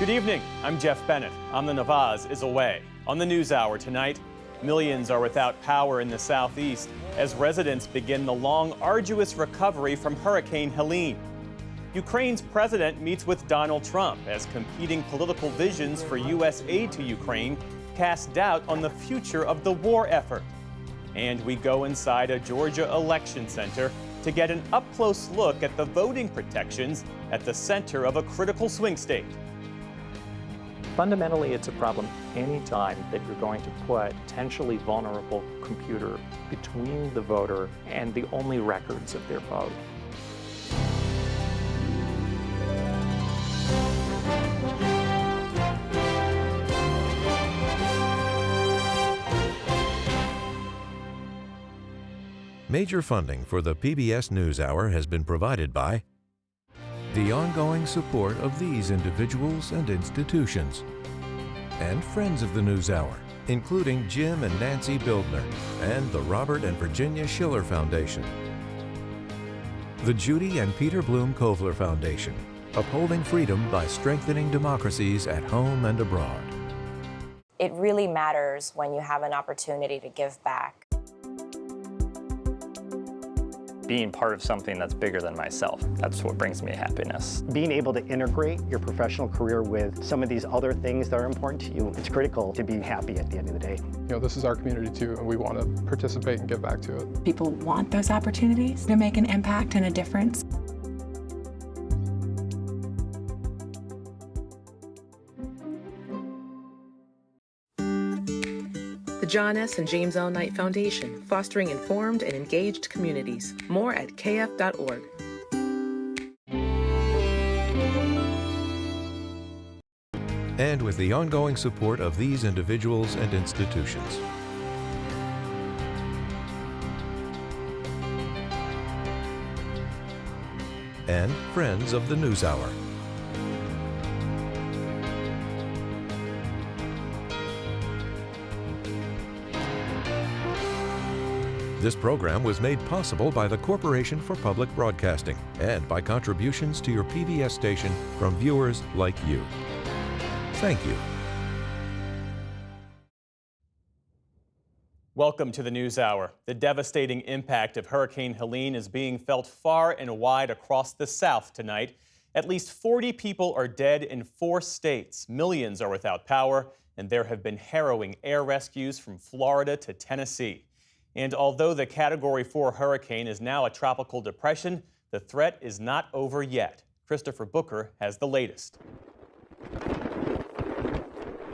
Good evening, I'm Jeff Bennett. On the Navaz is away. On the NewsHour tonight, millions are without power in the southeast as residents begin the long, arduous recovery from Hurricane Helene. Ukraine's president meets with Donald Trump as competing political visions for U.S. aid to Ukraine cast doubt on the future of the war effort. And we go inside a Georgia election center to get an up-close look at the voting protections at the center of a critical swing state. Fundamentally, it's a problem anytime that you're going to put a potentially vulnerable computer between the voter and the only records of their vote. Major funding for the PBS NewsHour has been provided by the ongoing support of these individuals and institutions, and friends of the NewsHour, including Jim and Nancy Bildner, and the Robert and Virginia Schiller Foundation, the Judy and Peter Bloom Kovler Foundation, upholding freedom by strengthening democracies at home and abroad. It really matters when you have an opportunity to give back. Being part of something that's bigger than myself, that's what brings me happiness. Being able to integrate your professional career with some of these other things that are important to you, it's critical to be happy at the end of the day. This is our community too, and we want to participate and give back to it. People want those opportunities to make an impact and a difference. The John S. and James L. Knight Foundation, fostering informed and engaged communities. More at kf.org. And with the ongoing support of these individuals and institutions. And friends of the NewsHour. This program was made possible by the Corporation for Public Broadcasting and by contributions to your PBS station from viewers like you. Thank you. Welcome to the NewsHour. The devastating impact of Hurricane Helene is being felt far and wide across the South tonight. At least 40 people are dead in 4 states. Millions are without power, and there have been harrowing air rescues from Florida to Tennessee. And although the Category 4 hurricane is now a tropical depression, the threat is not over yet. Christopher Booker has the latest.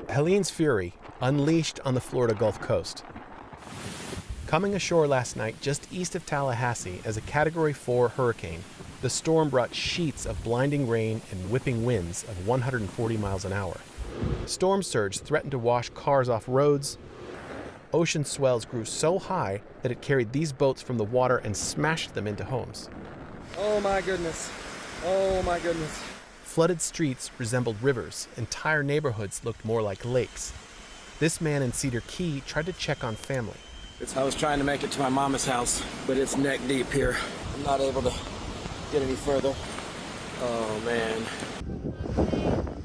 Helene's fury unleashed on the Florida Gulf Coast. Coming ashore last night just east of Tallahassee as a Category 4 hurricane, the storm brought sheets of blinding rain and whipping winds of 140 miles an hour. Storm surge threatened to wash cars off roads. Ocean swells grew so high that it carried these boats from the water and smashed them into homes. Oh my goodness. Oh my goodness. Flooded streets resembled rivers. Entire neighborhoods looked more like lakes. This man in Cedar Key tried to check on family. I was trying to make it to my mama's house, but it's neck deep here. I'm not able to get any further. Oh man.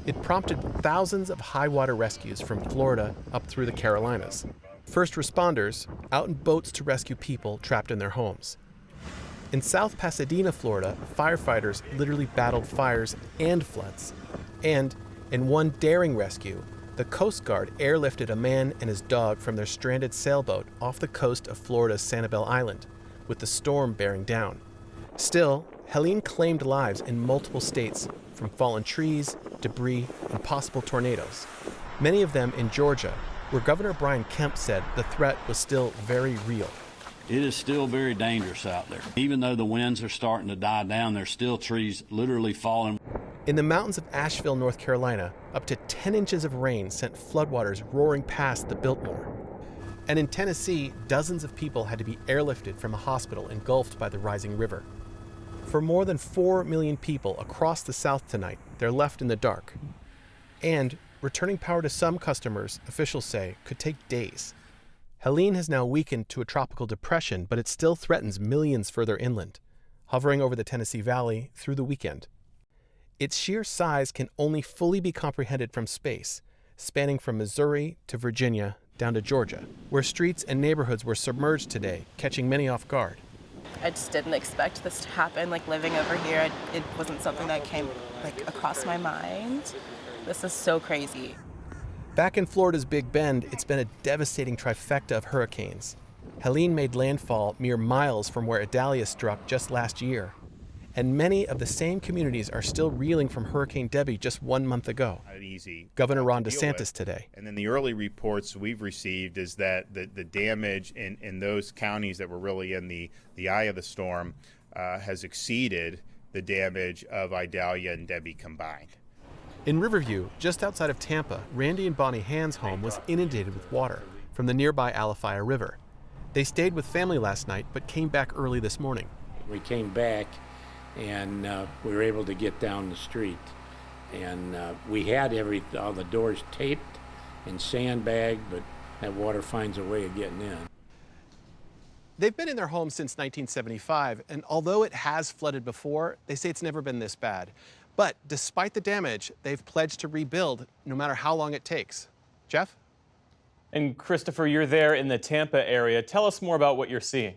It prompted thousands of high water rescues from Florida up through the Carolinas. First responders out in boats to rescue people trapped in their homes. In South Pasadena, Florida, firefighters literally battled fires and floods. And in one daring rescue, the Coast Guard airlifted a man and his dog from their stranded sailboat off the coast of Florida's Sanibel Island, with the storm bearing down. Still, Helene claimed lives in multiple states, from fallen trees, debris, and possible tornadoes. Many of them in Georgia, where Governor Brian Kemp said the threat was still very real. It is still very dangerous out there. Even though the winds are starting to die down, there's still trees literally falling. In the mountains of Asheville, North Carolina, up to 10 inches of rain sent floodwaters roaring past the Biltmore. And in Tennessee, dozens of people had to be airlifted from a hospital engulfed by the rising river. For more than 4 million people across the South tonight, they're left in the dark. And returning power to some customers, officials say, could take days. Helene has now weakened to a tropical depression, but it still threatens millions further inland, hovering over the Tennessee Valley through the weekend. Its sheer size can only fully be comprehended from space, spanning from Missouri to Virginia down to Georgia, where streets and neighborhoods were submerged today, catching many off guard. I just didn't expect this to happen. Like living over here, it wasn't something that came across my mind. This is so crazy. Back in Florida's Big Bend, it's been a devastating trifecta of hurricanes. Helene made landfall mere miles from where Idalia struck just last year. And many of the same communities are still reeling from Hurricane Debby just 1 month ago. Easy. Governor Ron DeSantis today. And then the early reports we've received is that the damage in those counties that were really in the eye of the storm has exceeded the damage of Idalia and Debby combined. In Riverview, just outside of Tampa, Randy and Bonnie Hand's home was inundated with water from the nearby Alafaya River. They stayed with family last night, but came back early this morning. We came back and we were able to get down the street. And we had all the doors taped and sandbagged, but that water finds a way of getting in. They've been in their home since 1975, and although it has flooded before, they say it's never been this bad. But despite the damage, they've pledged to rebuild no matter how long it takes. Jeff? And Christopher, you're there in the Tampa area. Tell us more about what you're seeing.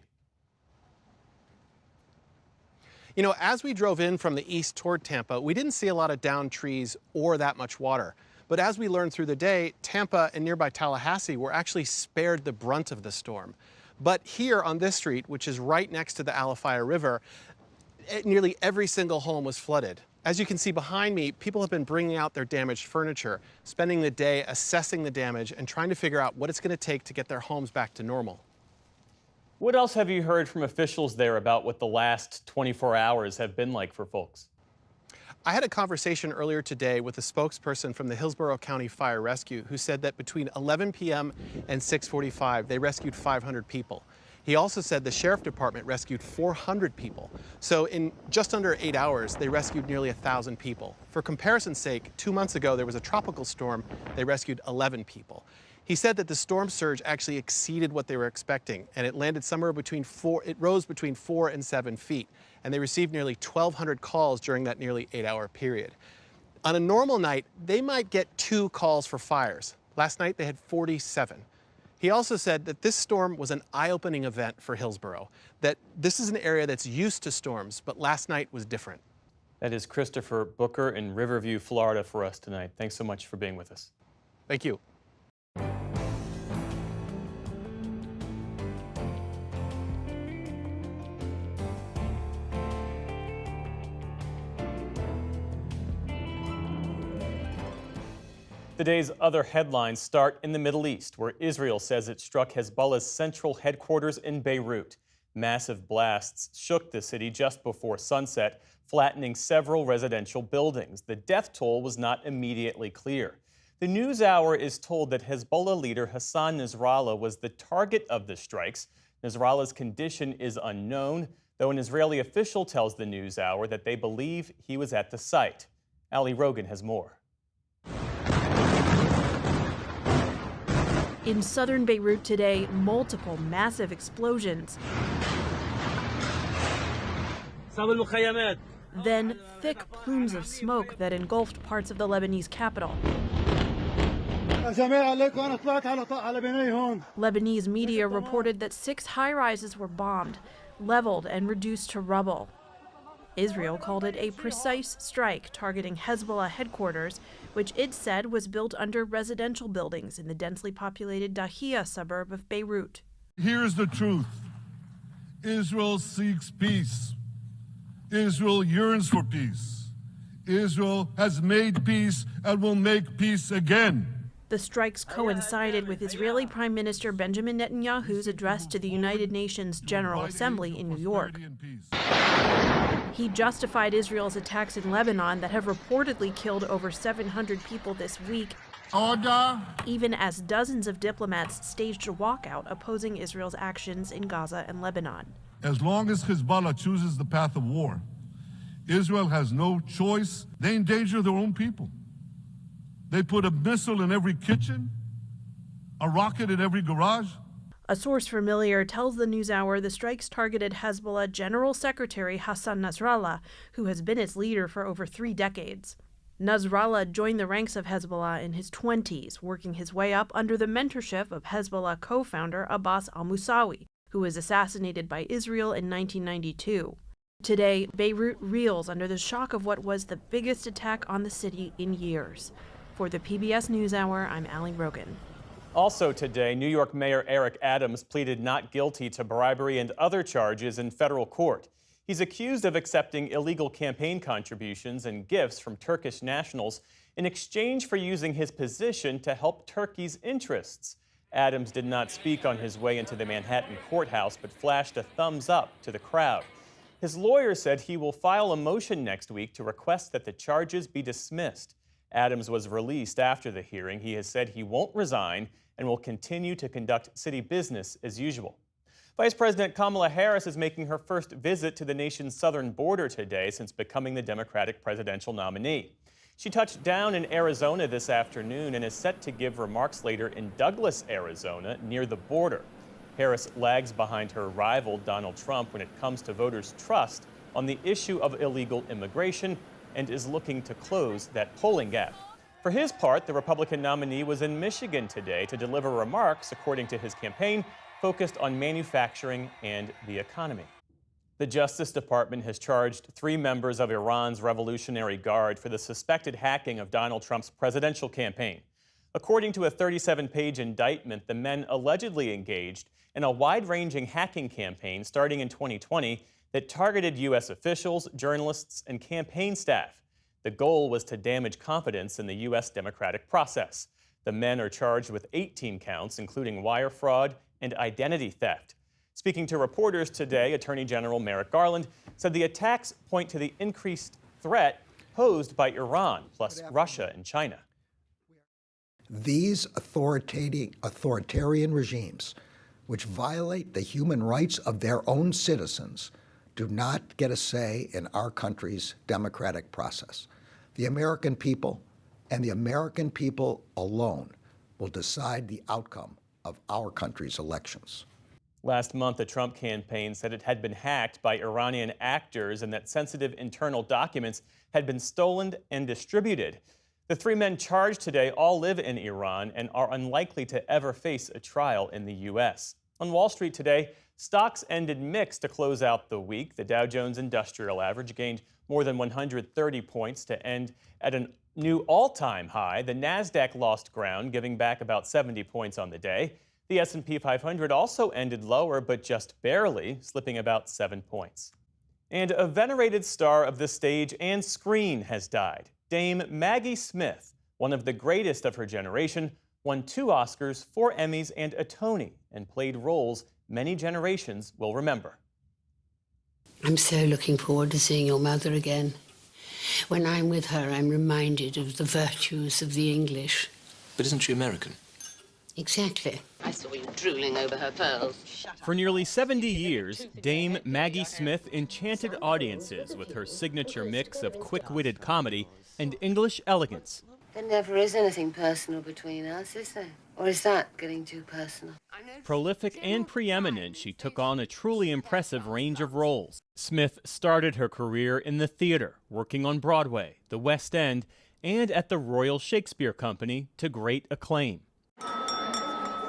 You know, as we drove in from the east toward Tampa, we didn't see a lot of downed trees or that much water. But as we learned through the day, Tampa and nearby Tallahassee were actually spared the brunt of the storm. But here on this street, which is right next to the Alafaya River, nearly every single home was flooded. As you can see behind me, people have been bringing out their damaged furniture, spending the day assessing the damage and trying to figure out what it's going to take to get their homes back to normal. What else have you heard from officials there about what the last 24 hours have been like for folks? I had a conversation earlier today with a spokesperson from the Hillsborough County Fire Rescue who said that between 11 p.m. and 6:45, they rescued 500 people. He also said the sheriff department rescued 400 people. So in just under 8 hours, they rescued nearly 1,000 people. For comparison's sake, 2 months ago, there was a tropical storm. They rescued 11 people. He said that the storm surge actually exceeded what they were expecting, and it landed somewhere it rose between 4 and 7 feet. And they received nearly 1,200 calls during that nearly 8-hour period. On a normal night, they might get 2 calls for fires. Last night, they had 47. He also said that this storm was an eye-opening event for Hillsborough, that this is an area that's used to storms, but last night was different. That is Christopher Booker in Riverview, Florida for us tonight. Thanks so much for being with us. Thank you. The day's other headlines start in the Middle East, where Israel says it struck Hezbollah's central headquarters in Beirut. Massive blasts shook the city just before sunset, flattening several residential buildings. The death toll was not immediately clear. The NewsHour is told that Hezbollah leader Hassan Nasrallah was the target of the strikes. Nasrallah's condition is unknown, though an Israeli official tells the NewsHour that they believe he was at the site. Ali Rogan has more. In southern Beirut today, multiple massive explosions. Then thick plumes of smoke that engulfed parts of the Lebanese capital. Lebanese media reported that 6 high-rises were bombed, leveled, and reduced to rubble. Israel called it a precise strike targeting Hezbollah headquarters, which it said was built under residential buildings in the densely populated Dahia suburb of Beirut. Here's the truth. Israel seeks peace. Israel yearns for peace. Israel has made peace and will make peace again. The strikes coincided with Israeli Prime Minister Benjamin Netanyahu's address to the United Nations General Assembly in New York. He justified Israel's attacks in Lebanon that have reportedly killed over 700 people this week, even as dozens of diplomats staged a walkout opposing Israel's actions in Gaza and Lebanon. As long as Hezbollah chooses the path of war, Israel has no choice. They endanger their own people. They put a missile in every kitchen, a rocket in every garage. A source familiar tells the NewsHour the strikes targeted Hezbollah General Secretary Hassan Nasrallah, who has been its leader for over 3 decades. Nasrallah joined the ranks of Hezbollah in his 20s, working his way up under the mentorship of Hezbollah co-founder Abbas al-Musawi, who was assassinated by Israel in 1992. Today, Beirut reels under the shock of what was the biggest attack on the city in years. For the PBS NewsHour, I'm Allie Rogan. Also today, New York Mayor Eric Adams pleaded not guilty to bribery and other charges in federal court. He's accused of accepting illegal campaign contributions and gifts from Turkish nationals in exchange for using his position to help Turkey's interests. Adams did not speak on his way into the Manhattan courthouse, but flashed a thumbs up to the crowd. His lawyer said he will file a motion next week to request that the charges be dismissed. Adams was released after the hearing. He has said he won't resign and will continue to conduct city business as usual. Vice President Kamala Harris is making her first visit to the nation's southern border today since becoming the Democratic presidential nominee. She touched down in Arizona this afternoon and is set to give remarks later in Douglas, Arizona, near the border. Harris lags behind her rival, Donald Trump, when it comes to voters' trust on the issue of illegal immigration and is looking to close that polling gap. For his part, the Republican nominee was in Michigan today to deliver remarks, according to his campaign, focused on manufacturing and the economy. The Justice Department has charged 3 members of Iran's Revolutionary Guard for the suspected hacking of Donald Trump's presidential campaign. According to a 37-page indictment, the men allegedly engaged in a wide-ranging hacking campaign starting in 2020 that targeted U.S. officials, journalists, and campaign staff. The goal was to damage confidence in the U.S. democratic process. The men are charged with 18 counts, including wire fraud and identity theft. Speaking to reporters today, Attorney General Merrick Garland said the attacks point to the increased threat posed by Iran, plus Russia and China. These authoritarian regimes, which violate the human rights of their own citizens, do not get a say in our country's democratic process. The American people and the American people alone will decide the outcome of our country's elections. Last month, the Trump campaign said it had been hacked by Iranian actors and that sensitive internal documents had been stolen and distributed. The 3 men charged today all live in Iran and are unlikely to ever face a trial in the U.S. On Wall Street today, stocks ended mixed to close out the week. The Dow Jones Industrial Average gained more than 130 points to end at a new all-time high. The Nasdaq lost ground, giving back about 70 points on the day. The S&P 500 also ended lower, but just barely, slipping about 7 points. And a venerated star of the stage and screen has died. Dame Maggie Smith, one of the greatest of her generation, won 2 Oscars, 4 Emmys, and a Tony, and played roles many generations will remember. I'm so looking forward to seeing your mother again. When I'm with her, I'm reminded of the virtues of the English. But isn't she American? Exactly. I saw you drooling over her pearls. For nearly 70 years, Dame Maggie Smith enchanted audiences with her signature mix of quick-witted comedy and English elegance. There never is anything personal between us, is there? Or is that getting too personal? Prolific and preeminent, she took on a truly impressive range of roles. Smith started her career in the theater, working on Broadway, the West End, and at the Royal Shakespeare Company to great acclaim.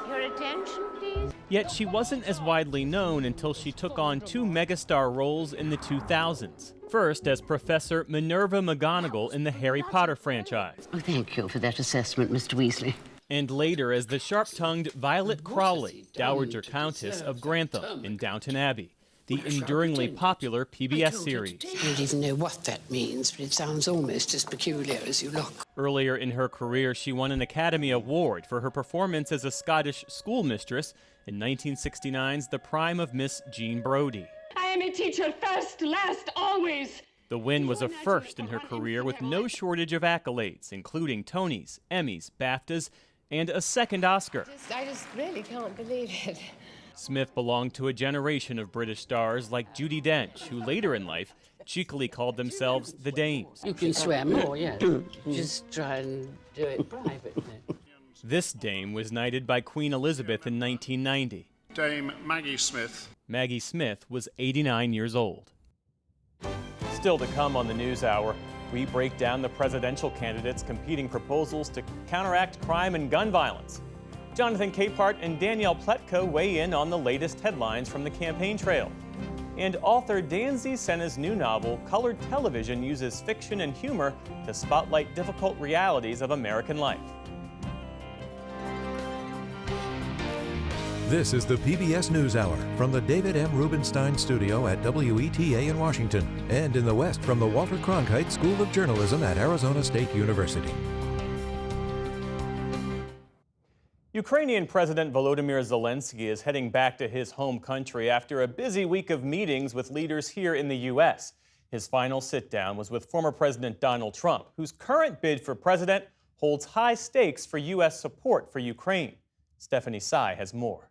Your attention, please. Yet she wasn't as widely known until she took on 2 megastar roles in the 2000s. First as Professor Minerva McGonagall in the Harry Potter franchise. Oh, thank you for that assessment, Mr. Weasley. And later as the sharp-tongued Violet Crowley, Dowager Countess of Grantham in Downton Abbey, the enduringly popular PBS series. I don't even know what that means, but it sounds almost as peculiar as you look. Earlier in her career, she won an Academy Award for her performance as a Scottish schoolmistress in 1969's The Prime of Miss Jean Brodie. I am a teacher first, last, always. The win was a first in her career with no shortage of accolades, including Tonys, Emmys, BAFTAs, and a second Oscar. I just really can't believe it. Smith belonged to a generation of British stars like Judi Dench, who later in life cheekily called themselves the Dames. You can swear more, yeah. Just try and do it privately. This dame was knighted by Queen Elizabeth in 1990. Dame Maggie Smith. Maggie Smith was 89 years old. Still to come on the NewsHour, we break down the presidential candidates' competing proposals to counteract crime and gun violence. Jonathan Capehart and Danielle Pletko weigh in on the latest headlines from the campaign trail. And author Danzy Senna's new novel, Colored Television, uses fiction and humor to spotlight difficult realities of American life. This is the PBS NewsHour from the David M. Rubenstein Studio at WETA in Washington, and in the West from the Walter Cronkite School of Journalism at Arizona State University. Ukrainian President Volodymyr Zelensky is heading back to his home country after a busy week of meetings with leaders here in the U.S. His final sit-down was with former President Donald Trump, whose current bid for president holds high stakes for U.S. support for Ukraine. Stephanie Tsai has more.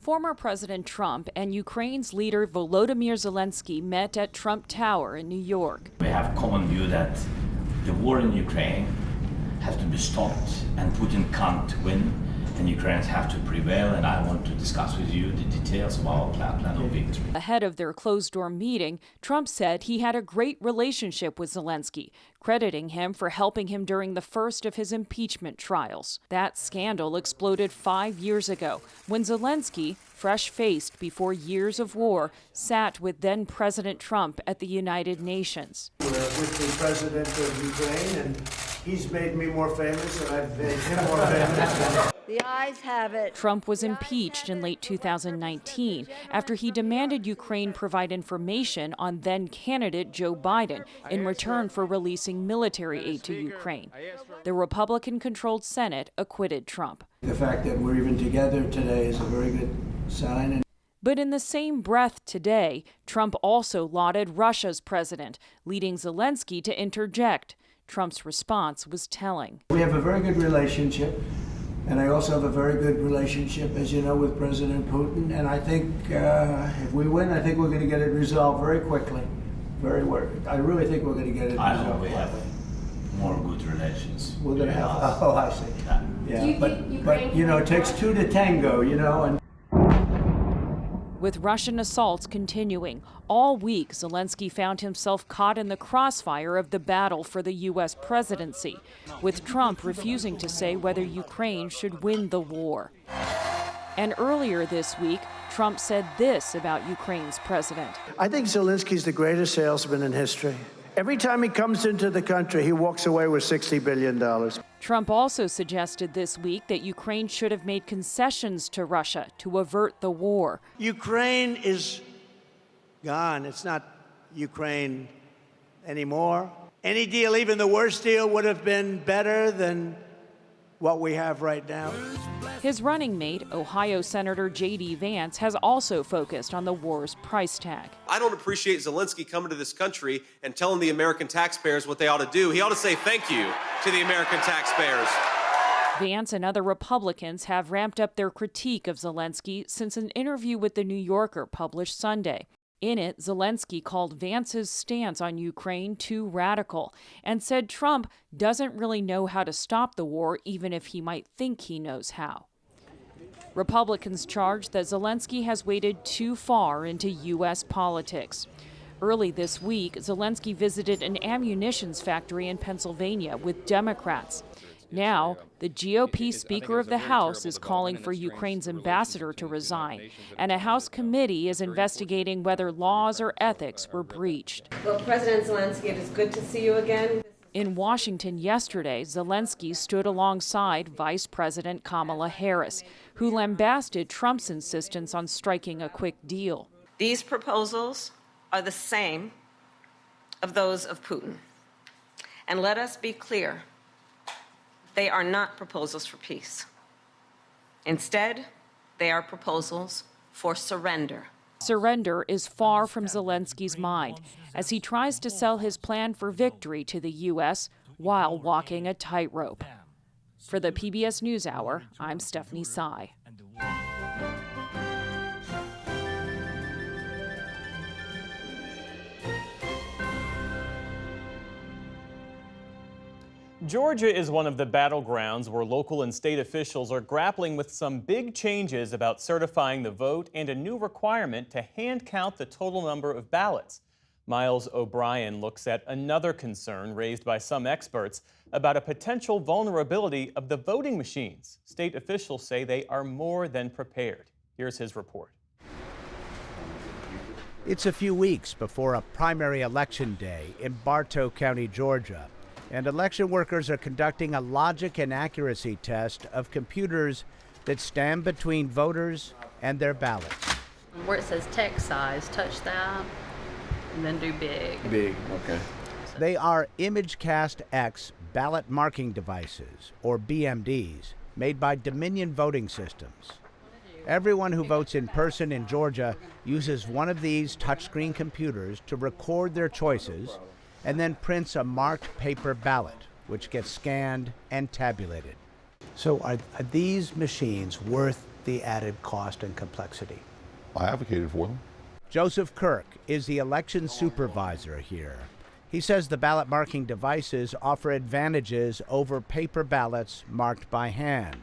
Former President Trump and Ukraine's leader Volodymyr Zelensky met at Trump Tower in New York. We have a common view that the war in Ukraine has to be stopped and Putin can't win and Ukrainians have to prevail, and I want to discuss with you the details of our plan of victory. Ahead of their closed-door meeting, Trump said he had a great relationship with Zelensky, crediting him for helping him during the first of his impeachment trials. That scandal exploded 5 years ago when Zelensky, fresh-faced before years of war, sat with then-President Trump at the United Nations. We're with the president of Ukraine, and he's made me more famous, and I've made him more famous. The ayes have it. Trump was impeached in late 2019 after he demanded Ukraine provide information on then-candidate Joe Biden in return for releasing military aid to Ukraine. The Republican-controlled Senate acquitted Trump. The fact that we're even together today is a very good sign. But in the same breath today, Trump also lauded Russia's president, leading Zelensky to interject. Trump's response was telling. We have a very good relationship, and I also have a very good relationship, as you know, with President Putin. And I think if we win, I think we're going to get it resolved very quickly. I really think we're going to get it resolved. I hope we have more good relations. We're going to have. Oh, I see. Yeah, but you know, it takes two to tango. You know, and. With Russian assaults continuing, all week Zelensky found himself caught in the crossfire of the battle for the U.S. presidency, with Trump refusing to say whether Ukraine should win the war. And earlier this week, Trump said this about Ukraine's president. I think Zelensky's the greatest salesman in history. Every time he comes into the country, he walks away with $60 billion. Trump also suggested this week that Ukraine should have made concessions to Russia to avert the war. Ukraine is gone. It's not Ukraine anymore. Any deal, even the worst deal, would have been better than what we have right now. His running mate, Ohio Senator J.D. Vance, has also focused on the war's price tag. I don't appreciate Zelensky coming to this country and telling the American taxpayers what they ought to do. He ought to say thank you to the American taxpayers. Vance and other Republicans have ramped up their critique of Zelensky since an interview with The New Yorker published Sunday. In it, Zelensky called Vance's stance on Ukraine too radical and said Trump doesn't really know how to stop the war, even if he might think he knows how. Republicans charge that Zelensky has waded too far into U.S. politics. Early this week, Zelensky visited an ammunitions factory in Pennsylvania with Democrats. Now, the GOP Speaker of the House is calling for Ukraine's ambassador to resign, and a House committee is investigating whether laws or ethics were breached. Well, President Zelensky, it is good to see you again. In Washington yesterday, Zelensky stood alongside Vice President Kamala Harris, who lambasted Trump's insistence on striking a quick deal. These proposals are the same of those of Putin. And let us be clear. They are not proposals for peace. Instead, they are proposals for surrender. Surrender is far from Zelensky's mind as he tries to sell his plan for victory to the U.S. while walking a tightrope. For the PBS NewsHour, I'm Stephanie Tsai. Georgia is one of the battlegrounds where local and state officials are grappling with some big changes about certifying the vote and a new requirement to hand count the total number of ballots. Miles O'Brien looks at another concern raised by some experts about a potential vulnerability of the voting machines. State officials say they are more than prepared. Here's his report. It's a few weeks before a primary election day in Bartow County, Georgia, and election workers are conducting a logic and accuracy test of computers that stand between voters and their ballots. Where it says text size, touch that, and then do big. Big, okay. They are ImageCast X ballot marking devices, or BMDs, made by Dominion Voting Systems. Everyone who votes in person in Georgia uses one of these touchscreen computers to record their choices and then prints a marked paper ballot, which gets scanned and tabulated. So are these machines worth the added cost and complexity? I advocated for them. Joseph Kirk is the election supervisor here. He says the ballot marking devices offer advantages over paper ballots marked by hand.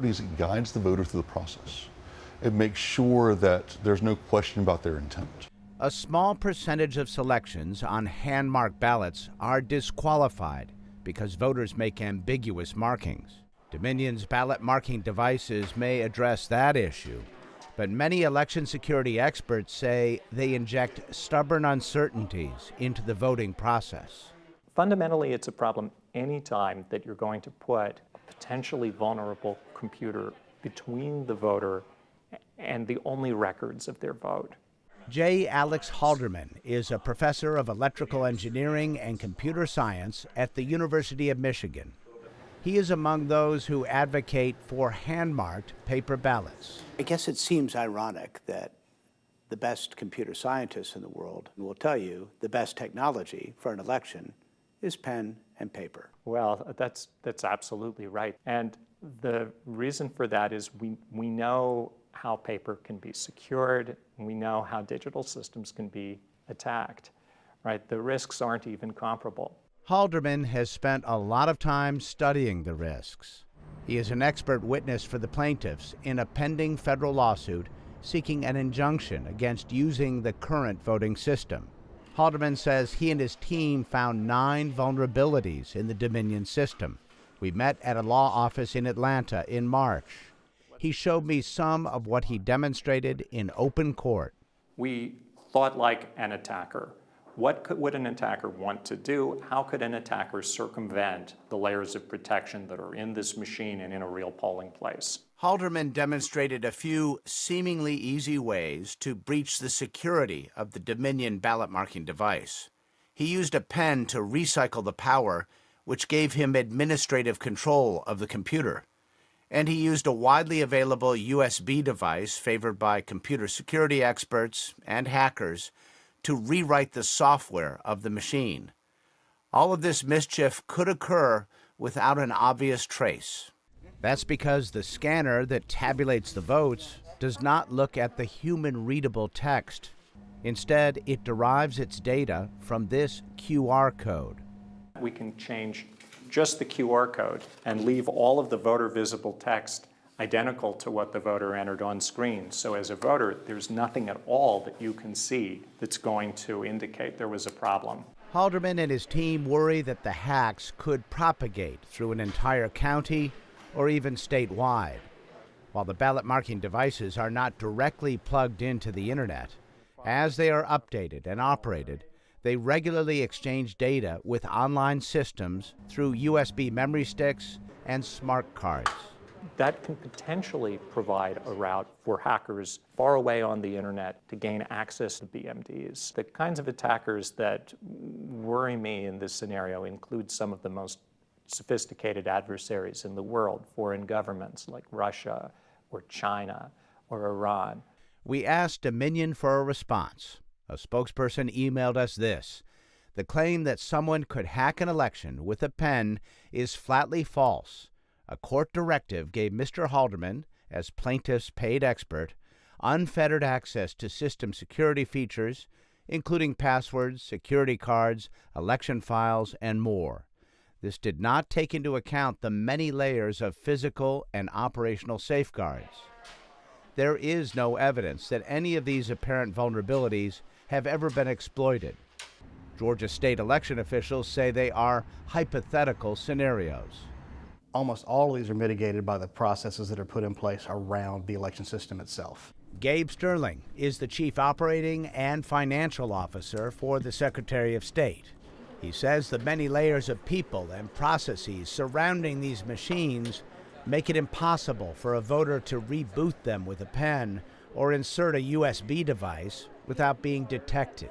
It guides the voter through the process. It makes sure that there's no question about their intent. A small percentage of selections on hand-marked ballots are disqualified because voters make ambiguous markings. Dominion's ballot marking devices may address that issue, but many election security experts say they inject stubborn uncertainties into the voting process. Fundamentally, it's a problem anytime that you're going to put a potentially vulnerable computer between the voter and the only records of their vote. J. Alex Halderman is a professor of electrical engineering and computer science at the University of Michigan. He is among those who advocate for hand-marked paper ballots. I guess it seems ironic that the best computer scientists in the world will tell you the best technology for an election is pen and paper. Well, that's absolutely right. And the reason for that is we know how paper can be secured, and we know how digital systems can be attacked, right? The risks aren't even comparable. Halderman has spent a lot of time studying the risks. He is an expert witness for the plaintiffs in a pending federal lawsuit seeking an injunction against using the current voting system. Halderman says he and his team found 9 vulnerabilities in the Dominion system. We met at a law office in Atlanta in March. He showed me some of what he demonstrated in open court. We thought like an attacker. What would an attacker want to do? How could an attacker circumvent the layers of protection that are in this machine and in a real polling place? Halderman demonstrated a few seemingly easy ways to breach the security of the Dominion ballot marking device. He used a pen to recycle the power, which gave him administrative control of the computer. And he used a widely available USB device favored by computer security experts and hackers to rewrite the software of the machine. All of this mischief could occur without an obvious trace. That's because the scanner that tabulates the votes does not look at the human-readable text. Instead, it derives its data from this QR code. We can change just the QR code and leave all of the voter visible text identical to what the voter entered on screen. So as a voter, there's nothing at all that you can see that's going to indicate there was a problem. Halderman and his team worry that the hacks could propagate through an entire county or even statewide. While the ballot marking devices are not directly plugged into the internet, as they are updated and operated, they regularly exchange data with online systems through USB memory sticks and smart cards. That can potentially provide a route for hackers far away on the internet to gain access to BMDs. The kinds of attackers that worry me in this scenario include some of the most sophisticated adversaries in the world, foreign governments like Russia or China or Iran. We asked Dominion for a response. A spokesperson emailed us this: the claim that someone could hack an election with a pen is flatly false. A court directive gave Mr. Halderman, as plaintiff's paid expert, unfettered access to system security features, including passwords, security cards, election files, and more. This did not take into account the many layers of physical and operational safeguards. There is no evidence that any of these apparent vulnerabilities have ever been exploited. Georgia state election officials say they are hypothetical scenarios. Almost all of these are mitigated by the processes that are put in place around the election system itself. Gabe Sterling is the chief operating and financial officer for the Secretary of State. He says the many layers of people and processes surrounding these machines make it impossible for a voter to reboot them with a pen or insert a USB device without being detected.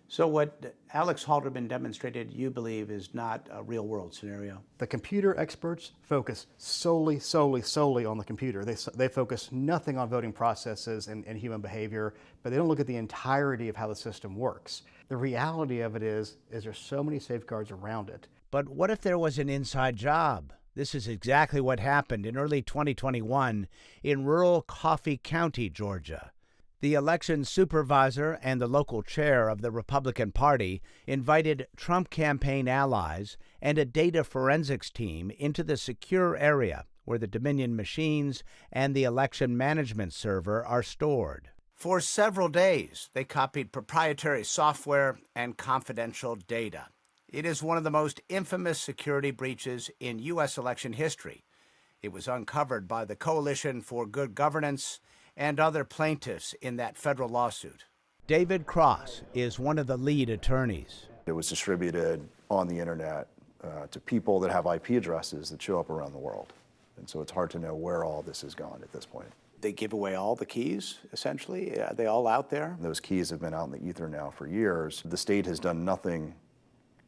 So what Alex Halderman demonstrated, you believe, is not a real-world scenario? The computer experts focus solely on the computer. They focus nothing on voting processes and human behavior, but they don't look at the entirety of how the system works. The reality of it is there's so many safeguards around it. But what if there was an inside job? This is exactly what happened in early 2021 in rural Coffee County, Georgia. The election supervisor and the local chair of the Republican Party invited Trump campaign allies and a data forensics team into the secure area where the Dominion machines and the election management server are stored. For several days, they copied proprietary software and confidential data. It is one of the most infamous security breaches in U.S. election history. It was uncovered by the Coalition for Good Governance and other plaintiffs in that federal lawsuit. David Cross is one of the lead attorneys. It was distributed on the internet to people that have IP addresses that show up around the world. And so it's hard to know where all this has gone at this point. They give away all the keys, essentially? Are they all out there? Those keys have been out in the ether now for years. The state has done nothing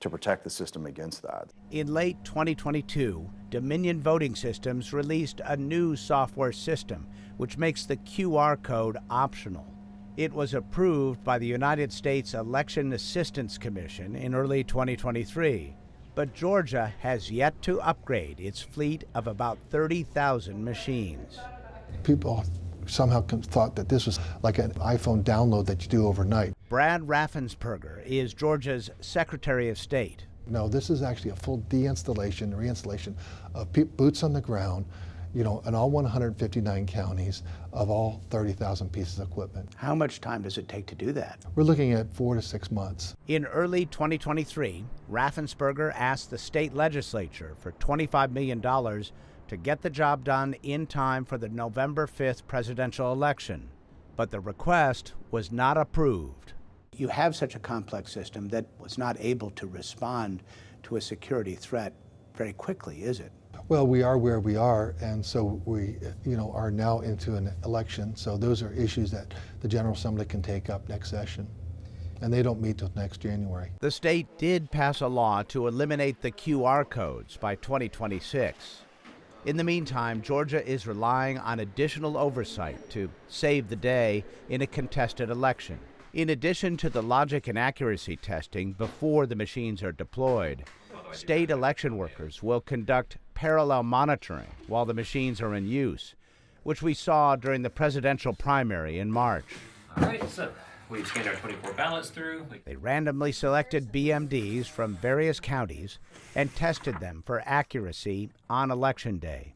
to protect the system against that. In late 2022, Dominion Voting Systems released a new software system which makes the QR code optional. It was approved by the United States Election Assistance Commission in early 2023, but Georgia has yet to upgrade its fleet of about 30,000 machines. People somehow thought that this was like an iPhone download that you do overnight. Brad Raffensperger is Georgia's Secretary of State. No, this is actually a full deinstallation, reinstallation of boots on the ground, in all 159 counties of all 30,000 pieces of equipment. How much time does it take to do that? We're looking at 4 to 6 months. In early 2023, Raffensperger asked the state legislature for $25 million to get the job done in time for the November 5th presidential election. But the request was not approved. You have such a complex system that was not able to respond to a security threat very quickly, is it? Well, we are where we are, and so we, are now into an election. So those are issues that the General Assembly can take up next session, and they don't meet till next January. The state did pass a law to eliminate the QR codes by 2026. In the meantime, Georgia is relying on additional oversight to save the day in a contested election. In addition to the logic and accuracy testing before the machines are deployed, state election workers will conduct parallel monitoring while the machines are in use, which we saw during the presidential primary in March. All right, so we scanned our 24 ballots through. They randomly selected BMDs from various counties and tested them for accuracy on Election Day.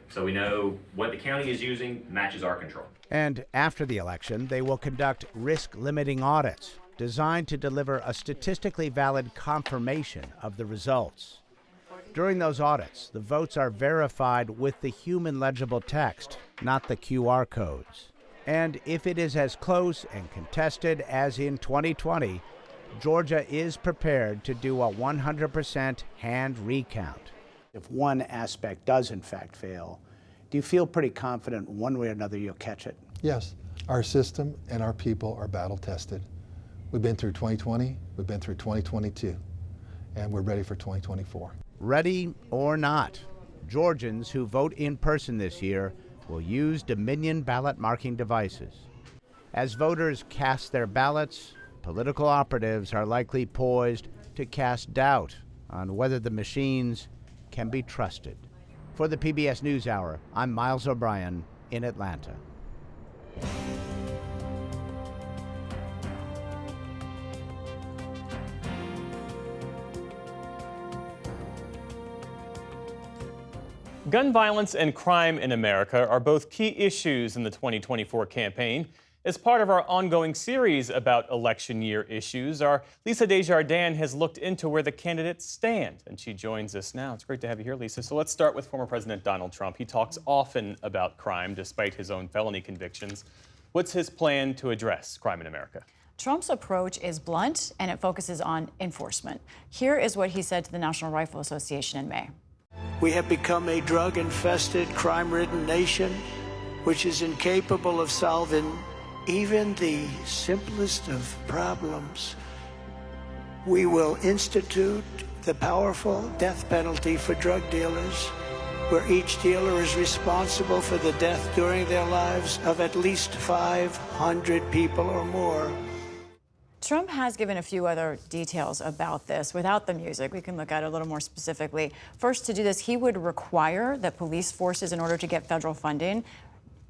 So we know what the county is using matches our control. And after the election, they will conduct risk-limiting audits designed to deliver a statistically valid confirmation of the results. During those audits, the votes are verified with the human legible text, not the QR codes. And if it is as close and contested as in 2020, Georgia is prepared to do a 100% hand recount. If one aspect does in fact fail, do you feel pretty confident one way or another you'll catch it? Yes, our system and our people are battle tested. We've been through 2020, we've been through 2022, and we're ready for 2024. Ready or not, Georgians who vote in person this year will use Dominion ballot marking devices. As voters cast their ballots, political operatives are likely poised to cast doubt on whether the machines can be trusted. For the PBS NewsHour, I'm Miles O'Brien in Atlanta. Gun violence and crime in America are both key issues in the 2024 campaign. As part of our ongoing series about election year issues, our Lisa Desjardins has looked into where the candidates stand, and she joins us now. It's great to have you here, Lisa. So let's start with former President Donald Trump. He talks often about crime, despite his own felony convictions. What's his plan to address crime in America? Trump's approach is blunt, and it focuses on enforcement. Here is what he said to the National Rifle Association in May. We have become a drug-infested, crime-ridden nation, which is incapable of solving even the simplest of problems. We will institute the powerful death penalty for drug dealers, where each dealer is responsible for the death during their lives of at least 500 people or more. Trump has given a few other details about this. Without the music, we can look at it a little more specifically. First, to do this, he would require that police forces, in order to get federal funding,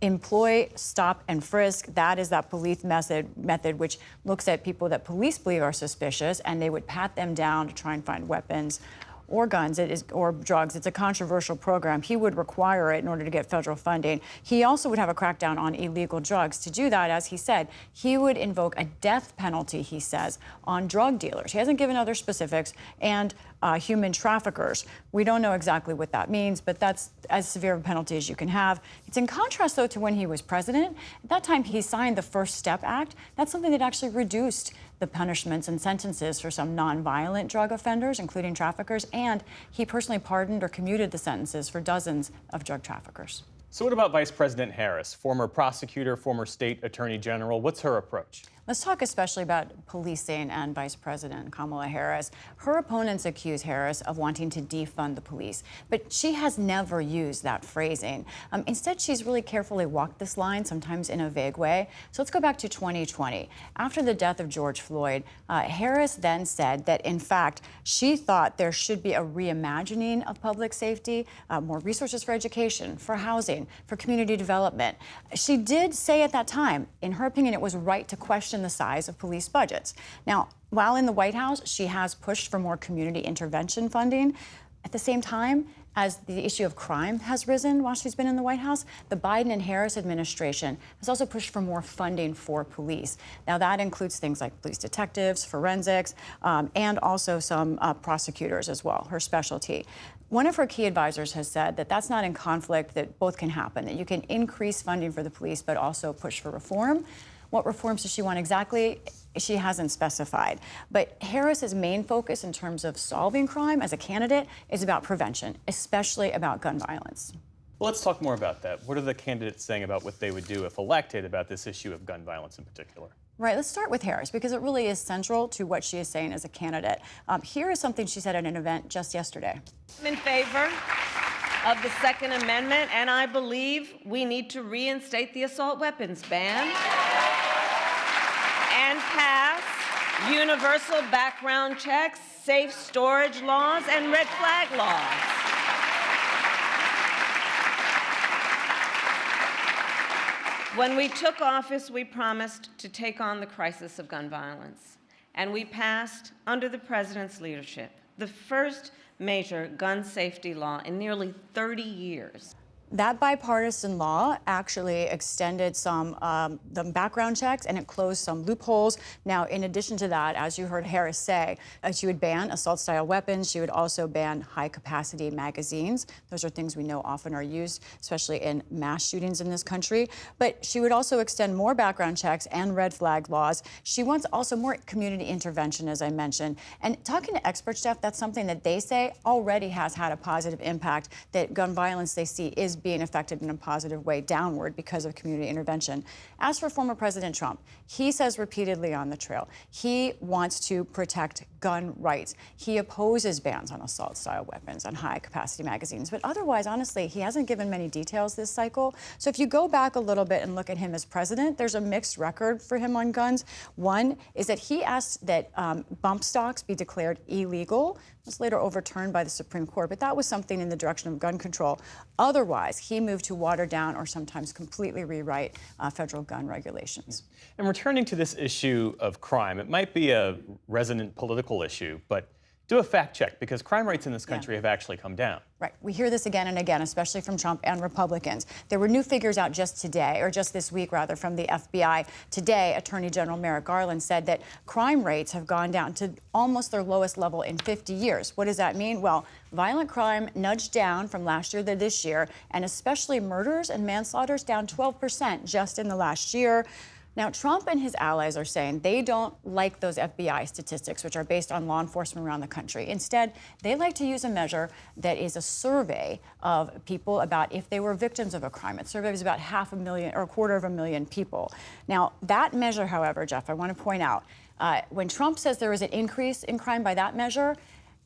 employ stop and frisk. That is that police method which looks at people that police believe are suspicious, and they would pat them down to try and find weapons or guns or drugs. It's a controversial program. He would require it in order to get federal funding. He also would have a crackdown on illegal drugs. To do that, as he said, he would invoke a death penalty, he says, on drug dealers. He hasn't given other specifics, and human traffickers. We don't know exactly what that means, but that's as severe a penalty as you can have. It's in contrast, though, to when he was president. At that time, he signed the First Step Act. That's something that actually reduced the punishments and sentences for some nonviolent drug offenders, including traffickers, and he personally pardoned or commuted the sentences for dozens of drug traffickers. So what about Vice President Harris, former prosecutor, former state attorney general? What's her approach? Let's talk especially about policing and Vice President Kamala Harris. Her opponents accuse Harris of wanting to defund the police, but she has never used that phrasing. Instead, she's really carefully walked this line, sometimes in a vague way. So let's go back to 2020. After the death of George Floyd, Harris then said that, in fact, she thought there should be a reimagining of public safety, more resources for education, for housing, for community development. She did say at that time, in her opinion, it was right to question the size of police budgets. Now, while in the White House, she has pushed for more community intervention funding. At the same time, as the issue of crime has risen while she's been in the White House, the Biden and Harris administration has also pushed for more funding for police. Now, that includes things like police detectives, forensics, and also some prosecutors as well, her specialty. One of her key advisors has said that that's not in conflict, that both can happen, that you can increase funding for the police but also push for reform. What reforms does she want exactly? She hasn't specified. But Harris's main focus in terms of solving crime as a candidate is about prevention, especially about gun violence. Well, let's talk more about that. What are the candidates saying about what they would do if elected about this issue of gun violence in particular? Right, let's start with Harris, because it really is central to what she is saying as a candidate. Here is something she said at an event just yesterday. I'm in favor of the Second Amendment, and I believe we need to reinstate the assault weapons ban and pass universal background checks, safe storage laws, and red flag laws. When we took office, we promised to take on the crisis of gun violence, and we passed, under the president's leadership, the first major gun safety law in nearly 30 years. That bipartisan law actually extended some the background checks, and it closed some loopholes. Now, in addition to that, as you heard Harris say, she would ban assault-style weapons. She would also ban high-capacity magazines. Those are things we know often are used, especially in mass shootings in this country. But she would also extend more background checks and red flag laws. She wants also more community intervention, as I mentioned. And talking to expert staff, that's something that they say already has had a positive impact, that gun violence they see is being affected in a positive way downward because of community intervention. As for former President Trump, he says repeatedly on the trail, he wants to protect gun rights. He opposes bans on assault-style weapons, on high-capacity magazines. But otherwise, honestly, he hasn't given many details this cycle. So if you go back a little bit and look at him as president, there's a mixed record for him on guns. One is that he asked that bump stocks be declared illegal. It was later overturned by the Supreme Court, but that was something in the direction of gun control. Otherwise, he moved to water down or sometimes completely rewrite federal gun regulations. And returning to this issue of crime, it might be a resonant political issue, but do a fact check, because crime rates in this country have actually come down. Right. We hear this again and again, especially from Trump and Republicans. There were new figures out just today, or just this week, rather, from the FBI. Today, Attorney General Merrick Garland said that crime rates have gone down to almost their lowest level in 50 years. What does that mean? Well, violent crime nudged down from last year to this year, and especially murders and manslaughters down 12% just in the last year. Now, Trump and his allies are saying they don't like those FBI statistics, which are based on law enforcement around the country. Instead, they like to use a measure that is a survey of people about if they were victims of a crime. It surveys about 500,000 or 250,000 people. Now, that measure, however, Jeff, I want to point out, when Trump says there is an increase in crime by that measure,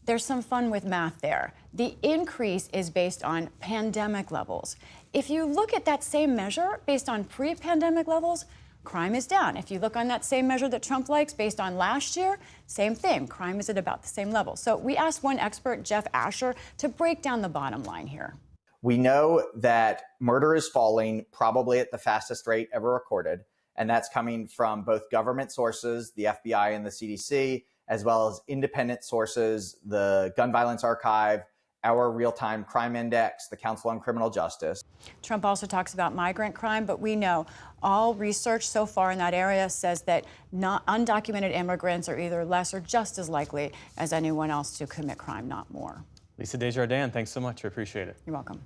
there's some fun with math there. The increase is based on pandemic levels. If you look at that same measure based on pre-pandemic levels, crime is down. If you look on that same measure that Trump likes based on last year, same thing. Crime is at about the same level. So we asked one expert, Jeff Asher, to break down the bottom line here. We know that murder is falling probably at the fastest rate ever recorded, and that's coming from both government sources, the FBI and the CDC, as well as independent sources, the Gun Violence Archive, our Real-Time Crime Index, the Council on Criminal Justice. Trump also talks about migrant crime, but we know all research so far in that area says that undocumented immigrants are either less or just as likely as anyone else to commit crime, not more. Lisa Desjardins, thanks so much. I appreciate it. You're welcome.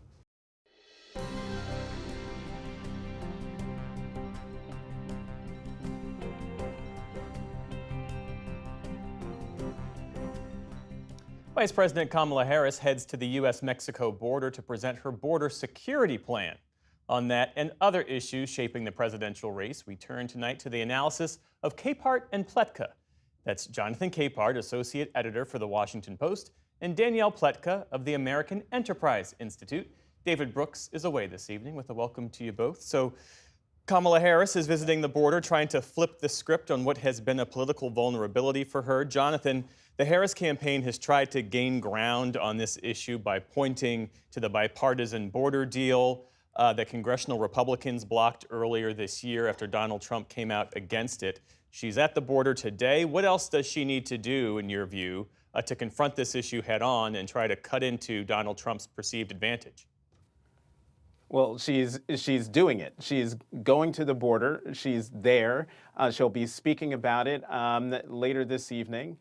Vice President Kamala Harris heads to the U.S.-Mexico border to present her border security plan. On that and other issues shaping the presidential race, we turn tonight to the analysis of Capehart and Pletka. That's Jonathan Capehart, Associate Editor for The Washington Post, and Danielle Pletka of the American Enterprise Institute. David Brooks is away this evening with a welcome to you both. So Kamala Harris is visiting the border, trying to flip the script on what has been a political vulnerability for her. Jonathan, the Harris campaign has tried to gain ground on this issue by pointing to the bipartisan border deal that congressional Republicans blocked earlier this year after Donald Trump came out against it. She's at the border today. What else does she need to do, in your view, to confront this issue head on and try to cut into Donald Trump's perceived advantage? Well, she's doing it. She's going to the border. She's there. She'll be speaking about it later this evening.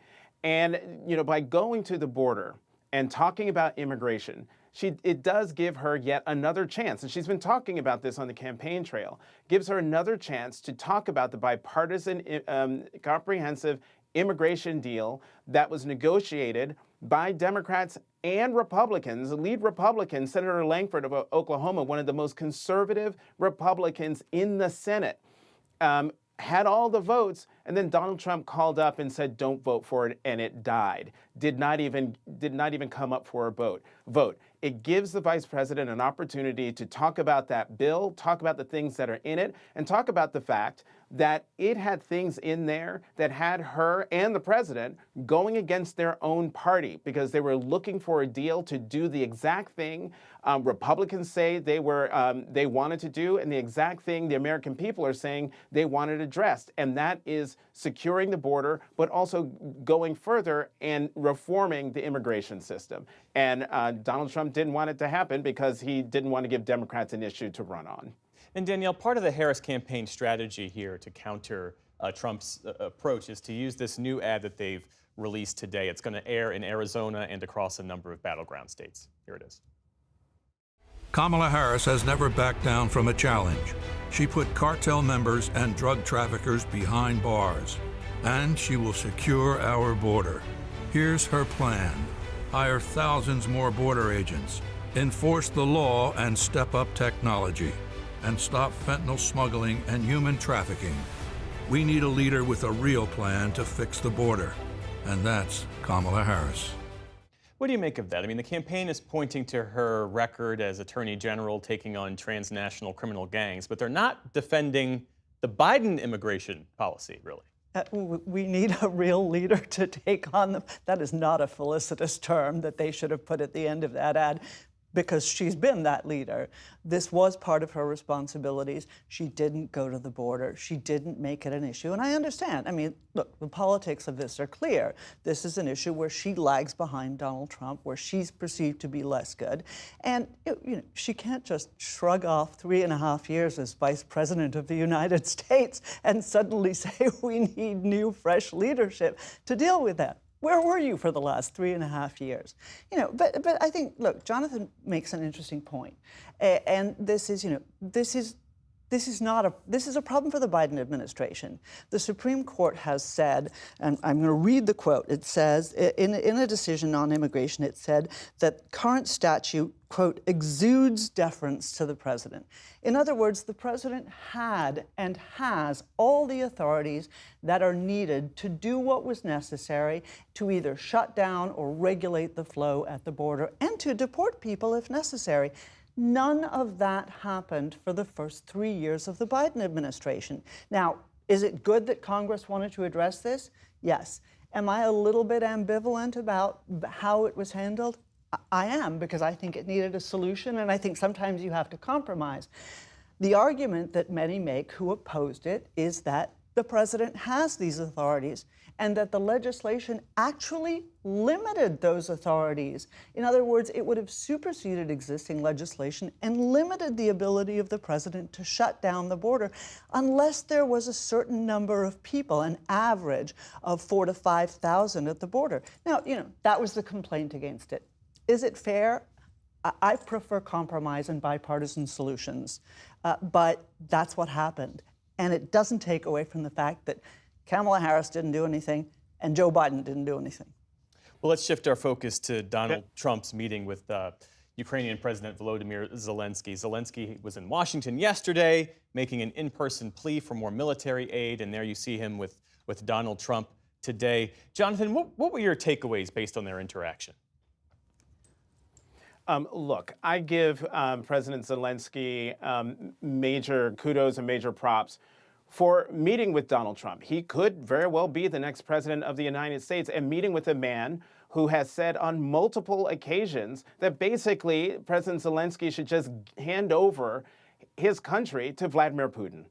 And, you know, by going to the border and talking about immigration, it does give her yet another chance. And she's been talking about this on the campaign trail. Gives her another chance to talk about the bipartisan comprehensive immigration deal that was negotiated by Democrats and Republicans. The lead Republican, Senator Langford of Oklahoma, one of the most conservative Republicans in the Senate, had all the votes, and then Donald Trump called up and said, "Don't vote for it," and it died. Did not even come up for a vote. It gives the vice president an opportunity to talk about that bill, talk about the things that are in it, and talk about the fact that it had things in there that had her and the president going against their own party because they were looking for a deal to do the exact thing Republicans say they wanted to do, and the exact thing the American people are saying they wanted addressed, and that is securing the border, but also going further and reforming the immigration system. And Donald Trump didn't want it to happen because he didn't want to give Democrats an issue to run on. And Danielle, part of the Harris campaign strategy here to counter Trump's approach is to use this new ad that they've released today. It's going to air in Arizona and across a number of battleground states. Here it is. Kamala Harris has never backed down from a challenge. She put cartel members and drug traffickers behind bars, and she will secure our border. Here's her plan: hire thousands more border agents, enforce the law and step up technology, and stop fentanyl smuggling and human trafficking. We need a leader with a real plan to fix the border, and that's Kamala Harris. What do you make of that? I mean, the campaign is pointing to her record as Attorney General taking on transnational criminal gangs, but they're not defending the Biden immigration policy, really. We need a real leader to take on them. That is not a felicitous term that they should have put at the end of that ad. because she's been that leader. This was part of her responsibilities. She didn't go to the border. She didn't make it an issue. And I understand. I mean, look, the politics of this are clear. This is an issue where she lags behind Donald Trump, where she's perceived to be less good. And you know, she can't just shrug off 3.5 years as Vice President of the United States and suddenly say we need new, fresh leadership to deal with that. Where were you for the last 3.5 years? You know, but I think, look, Jonathan makes an interesting point, and this is, you know, this is a problem for the Biden administration. The Supreme Court has said, and I'm going to read the quote. It says in a decision on immigration, it said that current statute, quote, exudes deference to the president. In other words, the president had and has all the authorities that are needed to do what was necessary to either shut down or regulate the flow at the border and to deport people if necessary. None of that happened for the first 3 years of the Biden administration. Now, is it good that Congress wanted to address this? Yes. Am I a little bit ambivalent about how it was handled? I am, because I think it needed a solution, and I think sometimes you have to compromise. The argument that many make who opposed it is that the president has these authorities and that the legislation actually limited those authorities. In other words, it would have superseded existing legislation and limited the ability of the president to shut down the border unless there was a certain number of people, an average of 4,000 to 5,000 at the border. Now, you know, that was the complaint against it. Is it fair? I prefer compromise and bipartisan solutions, but that's what happened. And it doesn't take away from the fact that Kamala Harris didn't do anything and Joe Biden didn't do anything. Well, let's shift our focus to Donald Trump's meeting with Ukrainian President Volodymyr Zelensky. Zelensky was in Washington yesterday making an in-person plea for more military aid, and there you see him with Donald Trump today. Jonathan, what were your takeaways based on their interaction? Look, I give President Zelensky major kudos and major props for meeting with Donald Trump. He could very well be the next president of the United States, and meeting with a man who has said on multiple occasions that basically President Zelensky should just hand over his country to Vladimir Putin.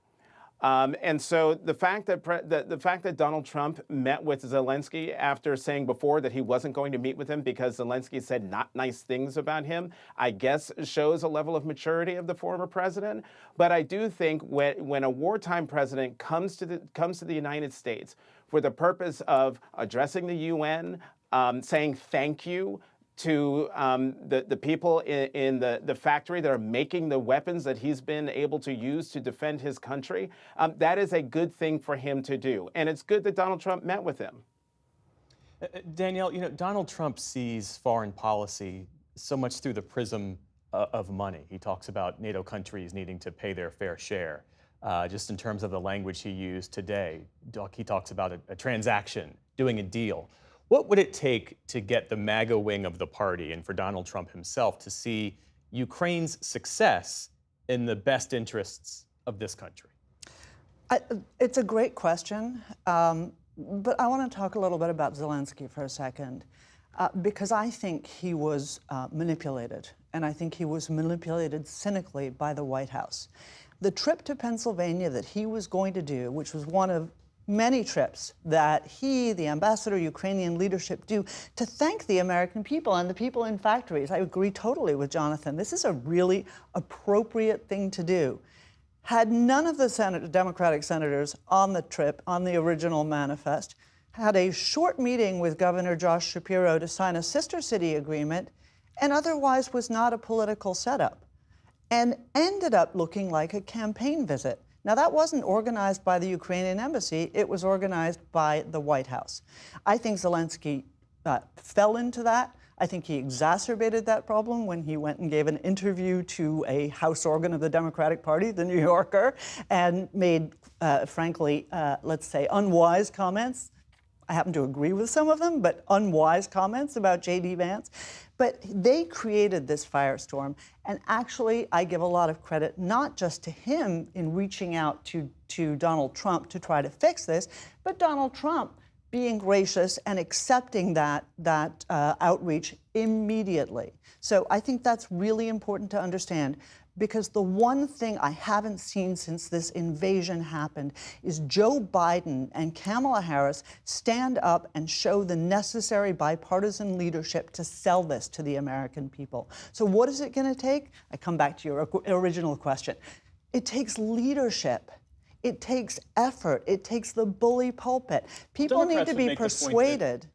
And so the fact that Donald Trump met with Zelensky after saying before that he wasn't going to meet with him because Zelensky said not nice things about him, I guess shows a level of maturity of the former president. But I do think when a wartime president comes to the United States for the purpose of addressing the UN, saying thank you to the people in the factory that are making the weapons that he's been able to use to defend his country, that is a good thing for him to do. And it's good that Donald Trump met with him. Danielle, you know, Donald Trump sees foreign policy so much through the prism of money. He talks about NATO countries needing to pay their fair share. Just in terms of the language he used today, he talks about a transaction, doing a deal. What would it take to get the MAGA wing of the party and for Donald Trump himself to see Ukraine's success in the best interests of this country? It's a great question, but I want to talk a little bit about Zelensky for a second, because I think he was manipulated, and I think he was manipulated cynically by the White House. The trip to Pennsylvania that he was going to do, which was one of many trips that he, the ambassador, Ukrainian leadership do to thank the American people and the people in factories. I agree totally with Jonathan. This is a really appropriate thing to do. Had none of the Democratic senators on the trip, on the original manifest, had a short meeting with Governor Josh Shapiro to sign a sister city agreement, and otherwise was not a political setup, and ended up looking like a campaign visit. Now, that wasn't organized by the Ukrainian embassy. It was organized by the White House. I think Zelensky fell into that. I think he exacerbated that problem when he went and gave an interview to a House organ of the Democratic Party, The New Yorker, and made, frankly, let's say, unwise comments. I happen to agree with some of them, but unwise comments about J.D. Vance. But they created this firestorm, and actually I give a lot of credit not just to him in reaching out to Donald Trump to try to fix this, but Donald Trump being gracious and accepting that outreach immediately. So I think that's really important to understand, because the one thing I haven't seen since this invasion happened is Joe Biden and Kamala Harris stand up and show the necessary bipartisan leadership to sell this to the American people. So what is it going to take? I come back to your original question. It takes leadership. It takes effort. It takes the bully pulpit. People need to be persuaded.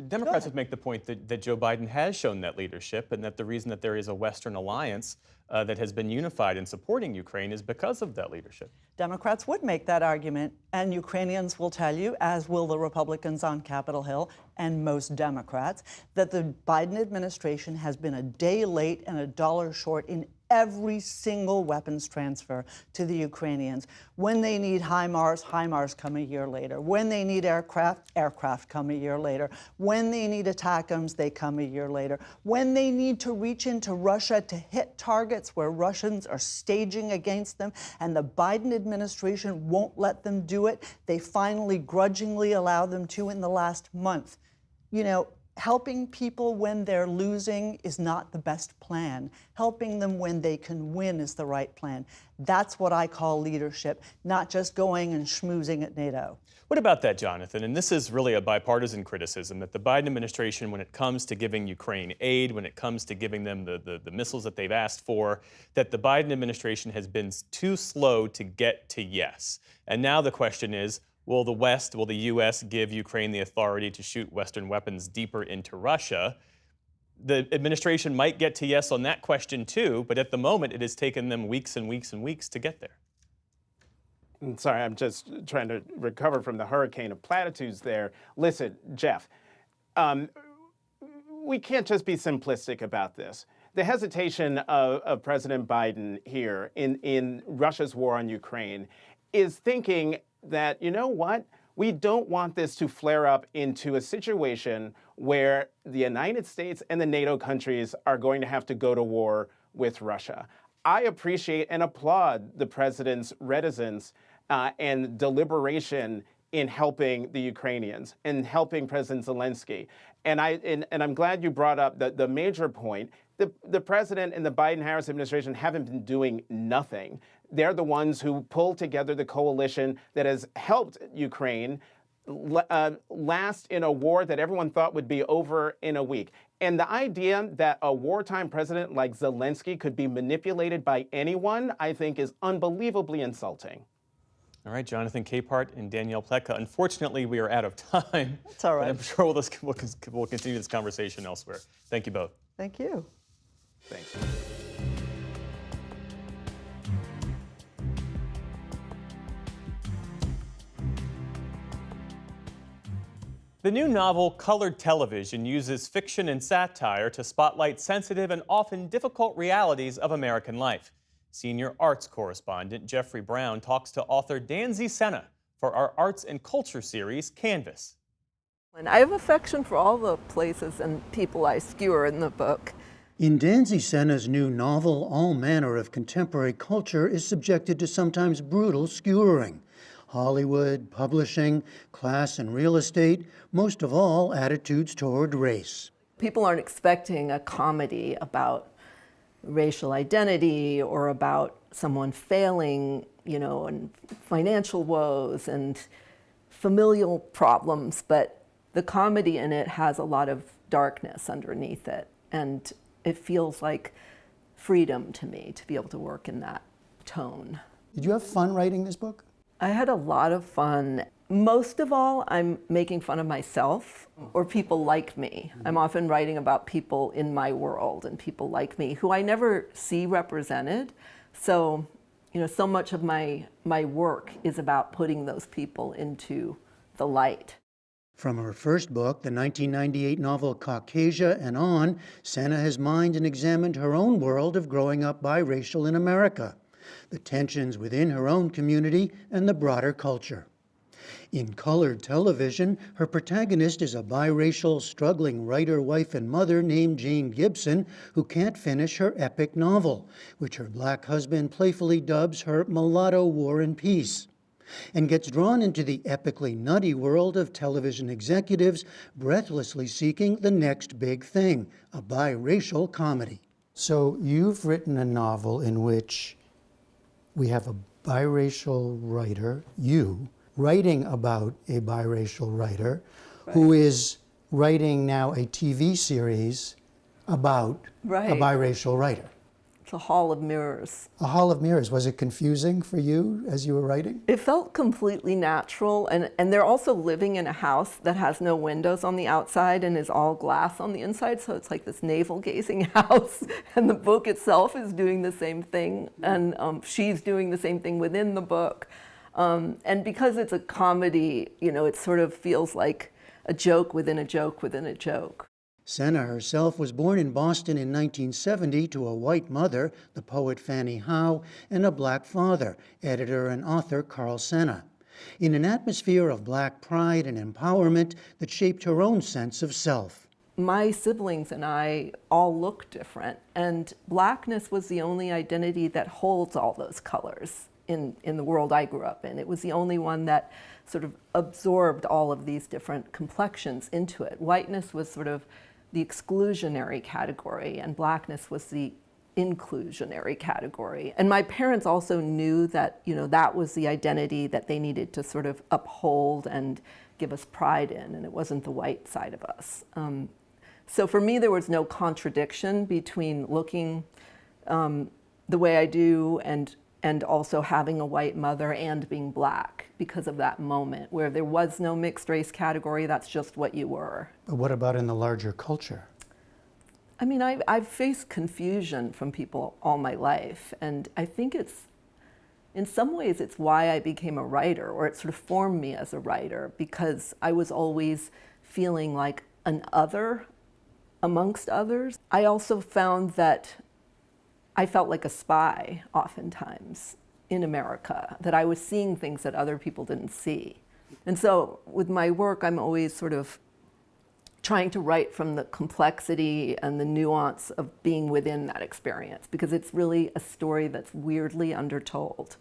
Democrats would make the point that Joe Biden has shown that leadership, and that the reason that there is a Western alliance that has been unified in supporting Ukraine is because of that leadership. Democrats would make that argument, and Ukrainians will tell you, as will the Republicans on Capitol Hill and most Democrats, that the Biden administration has been a day late and a dollar short in every single weapons transfer to the Ukrainians. When they need HIMARS, HIMARS come a year later. When they need aircraft, aircraft come a year later. When they need ATACMS, they come a year later. When they need to reach into Russia to hit targets where Russians are staging against them, and the Biden administration won't let them do it, they finally grudgingly allow them to in the last month. You know, helping people when they're losing is not the best plan. Helping them when they can win is the right plan. That's what I call leadership, not just going and schmoozing at NATO. What about that, Jonathan? And this is really a bipartisan criticism, that the Biden administration, when it comes to giving Ukraine aid, when it comes to giving them the missiles that they've asked for, that the Biden administration has been too slow to get to yes. And now the question is, will the U.S. give Ukraine the authority to shoot Western weapons deeper into Russia? The administration might get to yes on that question too, but at the moment it has taken them weeks and weeks and weeks to get there. Sorry, I'm just trying to recover from the hurricane of platitudes there. Listen, Jeff, we can't just be simplistic about this. The hesitation of President Biden here in Russia's war on Ukraine is thinking that, you know what, we don't want this to flare up into a situation where the United States and the NATO countries are going to have to go to war with Russia. I appreciate and applaud the president's reticence and deliberation in helping the Ukrainians and helping President Zelensky. And I'm glad you brought up the major point. The president and the Biden-Harris administration haven't been doing nothing. They're the ones who pulled together the coalition that has helped Ukraine last in a war that everyone thought would be over in a week. And the idea that a wartime president like Zelensky could be manipulated by anyone, I think, is unbelievably insulting. All right, Jonathan Capehart and Danielle Pletka. Unfortunately, we are out of time. That's all right. But I'm sure we'll continue this conversation elsewhere. Thank you both. Thank you. Thanks. The new novel, Colored Television, uses fiction and satire to spotlight sensitive and often difficult realities of American life. Senior arts correspondent Jeffrey Brown talks to author Danzy Senna for our arts and culture series, Canvas. And I have affection for all the places and people I skewer in the book. In Danzy Senna's new novel, all manner of contemporary culture is subjected to sometimes brutal skewering. Hollywood, publishing, class and real estate, most of all, attitudes toward race. People aren't expecting a comedy about racial identity or about someone failing, and financial woes and familial problems, but the comedy in it has a lot of darkness underneath it, and it feels like freedom to me to be able to work in that tone. Did you have fun writing this book? I had a lot of fun. Most of all, I'm making fun of myself or people like me. I'm often writing about people in my world and people like me who I never see represented. So, so much of my work is about putting those people into the light. From her first book, the 1998 novel Caucasia and On, Senna has mined and examined her own world of growing up biracial in America, the tensions within her own community and the broader culture. In Colored Television, her protagonist is a biracial, struggling writer, wife, and mother named Jane Gibson, who can't finish her epic novel, which her black husband playfully dubs her Mulatto War and Peace. and gets drawn into the epically nutty world of television executives breathlessly seeking the next big thing, a biracial comedy. So you've written a novel in which we have a biracial writer, you, writing about a biracial writer, who is writing now a TV series about a biracial writer. It's a hall of mirrors. A hall of mirrors. Was it confusing for you as you were writing? It felt completely natural, and they're also living in a house that has no windows on the outside and is all glass on the inside, so it's like this navel-gazing house, and the book itself is doing the same thing, and she's doing the same thing within the book. And because it's a comedy, you know, it sort of feels like a joke within a joke within a joke. Senna herself was born in Boston in 1970 to a white mother, the poet Fannie Howe, and a black father, editor and author Carl Senna. In an atmosphere of black pride and empowerment that shaped her own sense of self. My siblings and I all look different, and blackness was the only identity that holds all those colors in the world I grew up in. It was the only one that sort of absorbed all of these different complexions into it. Whiteness was sort of the exclusionary category, and blackness was the inclusionary category. And my parents also knew that, you know, that was the identity that they needed to sort of uphold and give us pride in, and it wasn't the white side of us. So for me, there was no contradiction between looking the way I do and also having a white mother and being black, because of that moment where there was no mixed race category, that's just what you were. But what about in the larger culture? I mean, I've faced confusion from people all my life, and I think in some ways it's why I became a writer, or it sort of formed me as a writer, because I was always feeling like an other amongst others. I also found that I felt like a spy oftentimes in America, that I was seeing things that other people didn't see. And so with my work, I'm always sort of trying to write from the complexity and the nuance of being within that experience, because it's really a story that's weirdly undertold.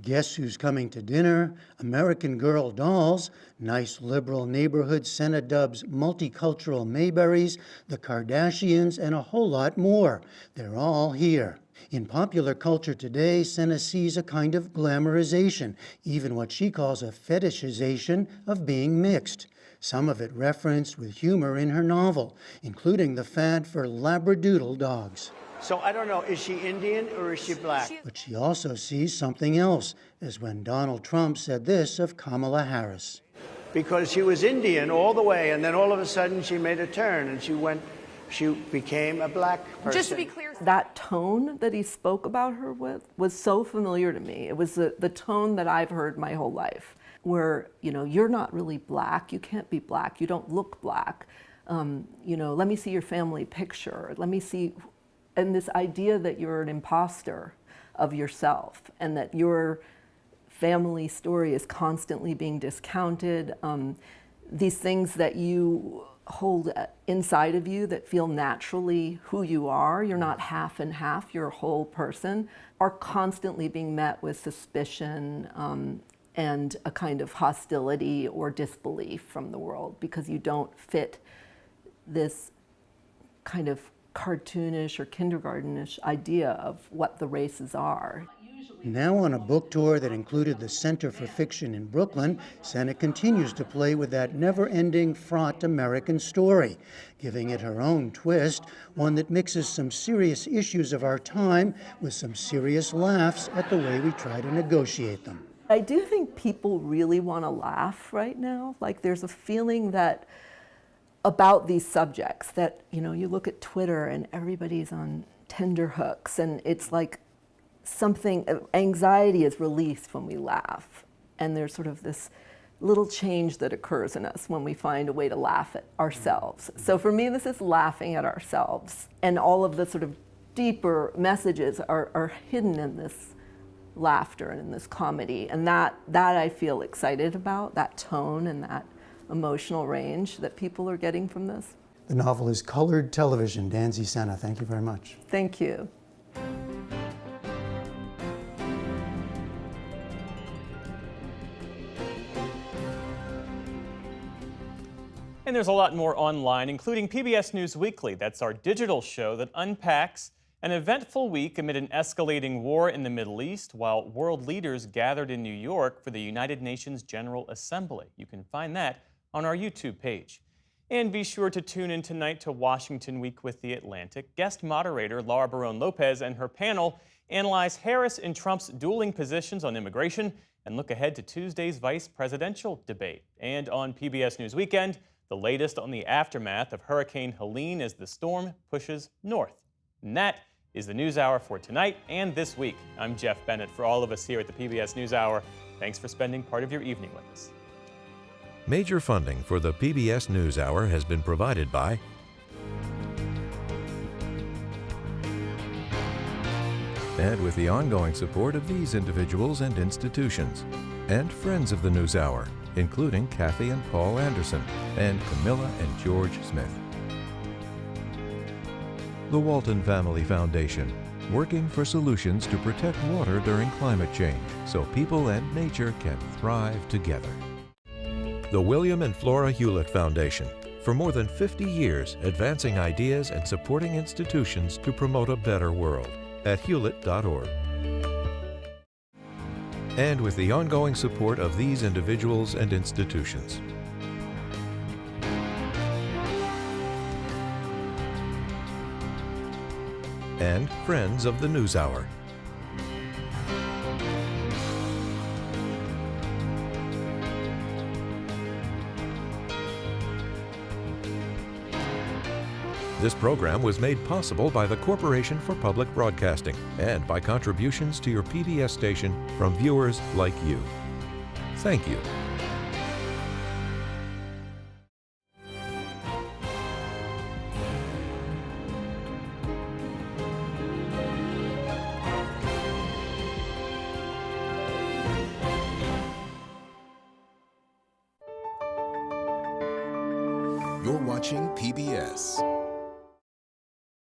Guess Who's Coming to Dinner, American Girl dolls, nice liberal neighborhood Senna dubs multicultural Mayberries, the Kardashians, and a whole lot more. They're all here. In popular culture today, Senna sees a kind of glamorization, even what she calls a fetishization of being mixed. Some of it referenced with humor in her novel, including the fad for Labradoodle dogs. So I don't know, is she Indian or is she black? But she also sees something else, as when Donald Trump said this of Kamala Harris. Because she was Indian all the way, and then all of a sudden she made a turn and she became a black person. Just to be clear, that tone that he spoke about her with was so familiar to me. It was the tone that I've heard my whole life, where, you know, you're not really black, you can't be black, you don't look black. You know, let me see your family picture, let me see, and this idea that you're an imposter of yourself and that your family story is constantly being discounted. These things that you hold inside of you that feel naturally who you are, you're not half and half, you're a whole person, are constantly being met with suspicion and a kind of hostility or disbelief from the world, because you don't fit this kind of cartoonish or kindergartenish idea of what the races are. Now on a book tour that included the Center for Fiction in Brooklyn, Senna continues to play with that never-ending, fraught American story, giving it her own twist, one that mixes some serious issues of our time with some serious laughs at the way we try to negotiate them. I do think people really want to laugh right now. Like, there's a feeling that about these subjects that, you know, you look at Twitter and everybody's on tenterhooks, and it's like something, anxiety is released when we laugh. And there's sort of this little change that occurs in us when we find a way to laugh at ourselves. So for me, this is laughing at ourselves. And all of the sort of deeper messages are hidden in this laughter and in this comedy. And that I feel excited about, that tone and that emotional range that people are getting from this. The novel is Colored Television. Danzy Senna, thank you very much. Thank you. there's a lot more online, including PBS News Weekly. That's our digital show that unpacks an eventful week amid an escalating war in the Middle East while world leaders gathered in New York for the United Nations General Assembly. You can find that on our YouTube page. And be sure to tune in tonight to Washington Week with The Atlantic. Guest moderator Laura Barón Lopez and her panel analyze Harris and Trump's dueling positions on immigration and look ahead to Tuesday's vice presidential debate. And on PBS News Weekend, the latest on the aftermath of Hurricane Helene as the storm pushes north. And that is the News Hour for tonight and this week. I'm Jeff Bennett. For all of us here at the PBS News Hour, thanks for spending part of your evening with us. Major funding for the PBS News Hour has been provided by and with the ongoing support of these individuals and institutions, and friends of the News Hour, including Kathy and Paul Anderson, and Camilla and George Smith. The Walton Family Foundation, working for solutions to protect water during climate change so people and nature can thrive together. The William and Flora Hewlett Foundation, for more than 50 years advancing ideas and supporting institutions to promote a better world at hewlett.org. And with the ongoing support of these individuals and institutions. And friends of the News Hour. This program was made possible by the Corporation for Public Broadcasting and by contributions to your PBS station from viewers like you. Thank you. You're watching PBS.